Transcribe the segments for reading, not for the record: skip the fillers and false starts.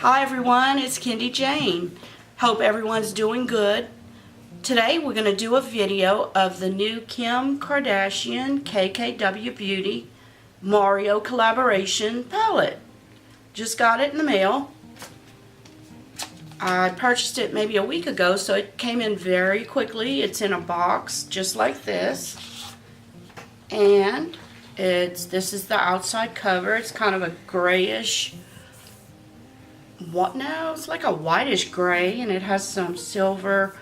Hi everyone, it's Kendy Jane. Hope everyone's doing good. Today we're going to do a video of the new Kim Kardashian KKW Beauty Mario collaboration palette. Just got it in the mail. I purchased it maybe a week ago, so it came in very quickly. It's in a box just like this. And this is the outside cover. It's kind of a grayish, it's like a whitish gray, and it has some silver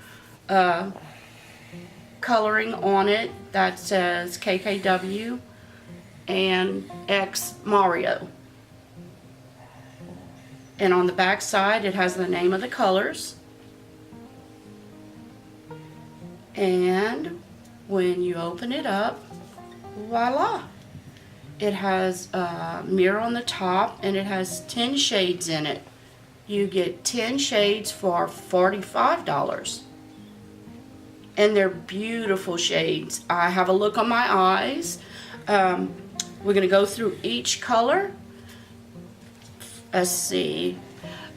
coloring on it that says KKW and X Mario. And on the back side it has the name of the colors. And when you open it up, voila! It has a mirror on the top, and it has 10 shades in it. You get 10 shades for $45. And they're beautiful shades. I have a look on my eyes. We're going to go through each color. Let's see.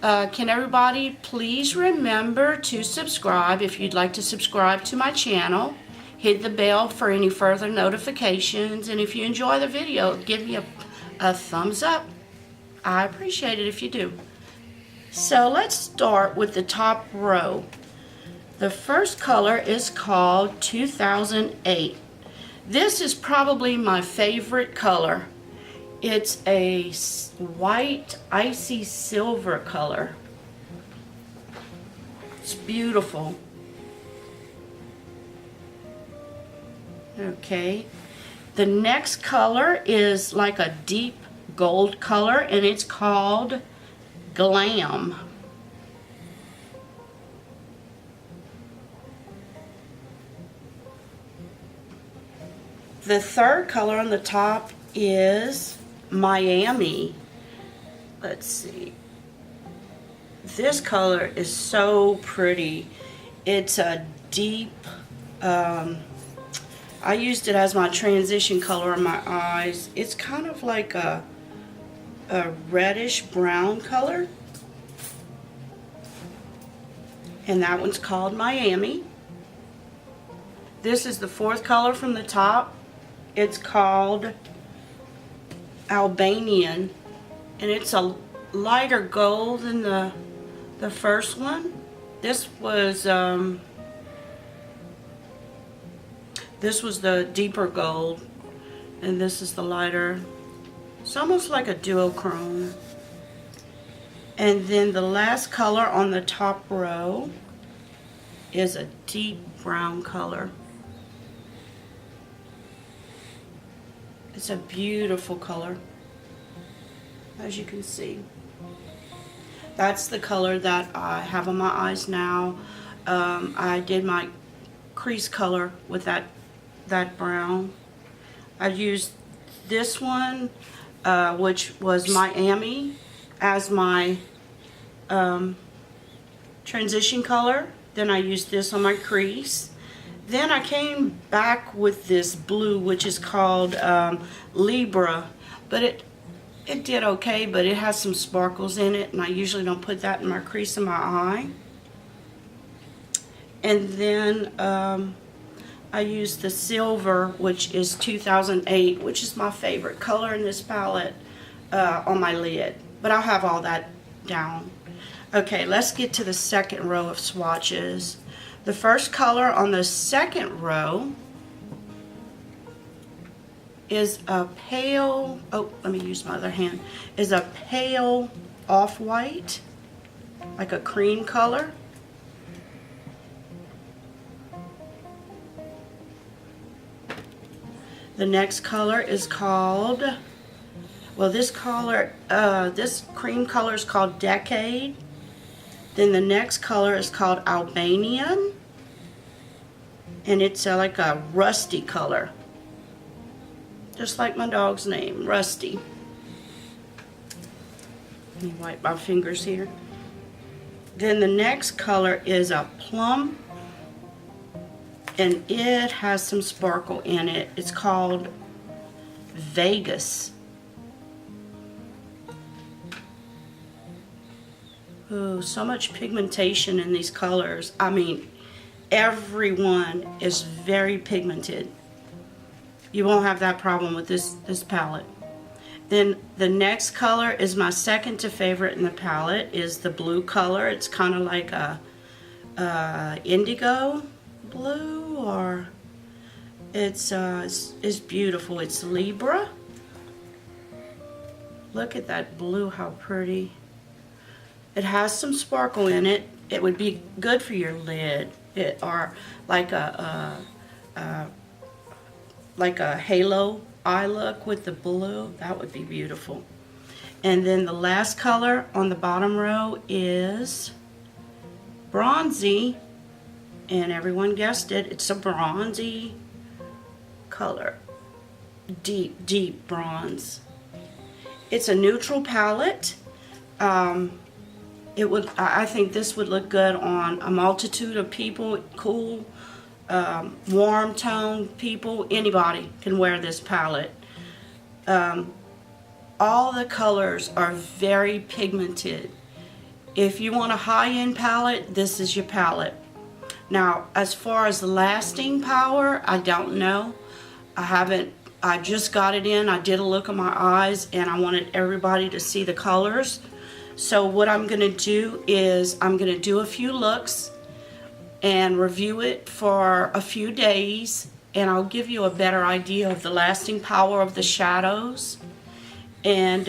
Can everybody please remember to subscribe if you'd like to subscribe to my channel. Hit the bell for any further notifications. And if you enjoy the video, give me a thumbs up. I appreciate it if you do. So let's start with the top row. The first color is called 2008. This is probably my favorite color. It's a white icy silver color. It's beautiful. Okay, the next color is like a deep gold color, and it's called Glam. The third color on the top is Miami. Let's see. This color is so pretty. It's a deep, I used it as my transition color on my eyes. It's kind of like a reddish brown color. And that one's called Miami. This is the fourth color from the top. It's called Albanian, and it's a lighter gold than the first one. This was the deeper gold, and this is the lighter. It's almost like a duochrome. And then the last color on the top row is a deep brown color. It's a beautiful color, as you can see. That's the color that I have on my eyes now. I did my crease color with that brown. I used this one, which was Miami, as my transition color. Then I used this on my crease. Then I came back with this blue, which is called Libra, but it did okay, but it has some sparkles in it, and I usually don't put that in my crease of my eye. And then I used the silver, which is 2008, which is my favorite color in this palette, on my lid. But I'll have all that down. Okay, let's get to the second row of swatches. The first color on the second row is a pale, let me use my other hand, is a pale off-white, like a cream color. The next color is called, well, this cream color is called Decade. Then the next color is called Albanian, and it's like a rusty color, just like my dog's name, Rusty. Let me wipe my fingers here. Then the next color is a plum, and it has some sparkle in it. It's called Vegas. Ooh, so much pigmentation in these colors. I mean, everyone is very pigmented. You won't have that problem with this palette. Then the next color is my second to favorite in the palette, is the blue color. It's kind of like a indigo blue, or it's beautiful. It's Libra. Look at that blue, how pretty. It has some sparkle in it. It would be good for your lid, or like a halo eye look with the blue. That would be beautiful. And then the last color on the bottom row is Bronzy, and everyone guessed it. It's a bronzy color, deep bronze. It's a neutral palette. I think this would look good on a multitude of people. Cool, warm tone people. Anybody can wear this palette. All the colors are very pigmented. If you want a high-end palette, this is your palette. Now, as far as the lasting power, I don't know. I just got it in. I did a look at my eyes, and I wanted everybody to see the colors. So what I'm going to do is I'm going to do a few looks and review it for a few days, and I'll give you a better idea of the lasting power of the shadows, and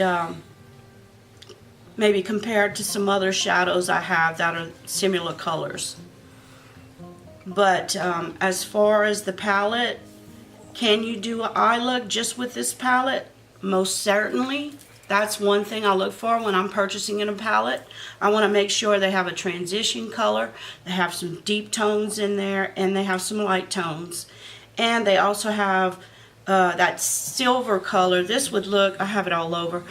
maybe compare it to some other shadows I have that are similar colors. But as far as the palette, can you do an eye look just with this palette? Most certainly. That's one thing I look for when I'm purchasing in a palette. I want to make sure they have a transition color, they have some deep tones in there, and they have some light tones. And they also have that silver color. This would look, I have it all over.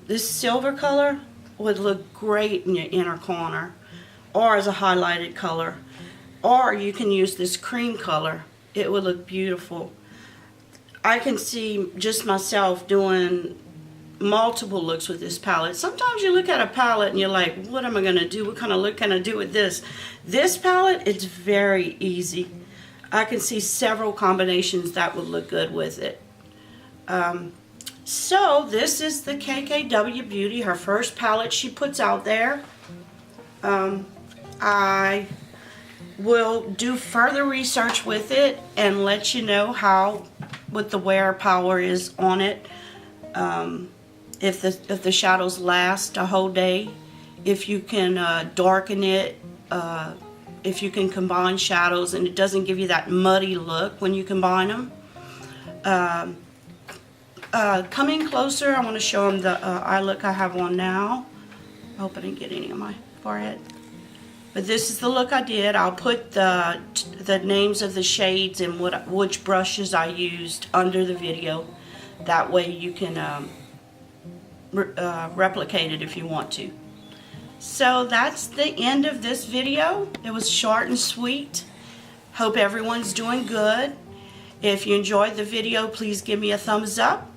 This silver color would look great in your inner corner, or as a highlighted color. Or you can use this cream color. It would look beautiful. I can see just myself doing multiple looks with this palette. Sometimes you look at a palette and you're like, what am I going to do? What kind of look can I do with this? This palette, it's very easy. I can see several combinations that would look good with it. So this is the KKW Beauty, her first palette she puts out there. I will do further research with it and let you know what the wear power is on it. If the shadows last a whole day, if you can darken it, if you can combine shadows and it doesn't give you that muddy look when you combine them. Coming closer, I want to show them the eye look I have on now. I hope I didn't get any on my forehead. But this is the look I did. I'll put the names of the shades and which brushes I used under the video. That way you can replicate it if you want to. So that's the end of this video. It was short and sweet. Hope everyone's doing good. If you enjoyed the video, please give me a thumbs up.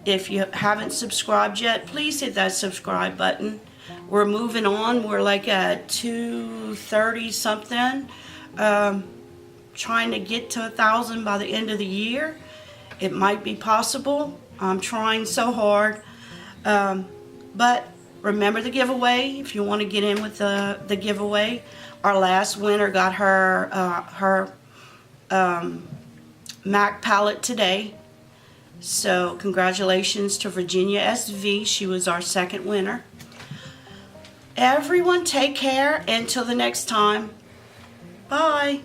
If you haven't subscribed yet, please hit that subscribe button. We're moving on. We're like at 230 something. Trying to get to 1,000 by the end of the year. It might be possible. I'm trying so hard. But remember the giveaway if you want to get in with the giveaway. Our last winner got her MAC palette today. So congratulations to Virginia SV. She was our second winner. Everyone take care until the next time. Bye.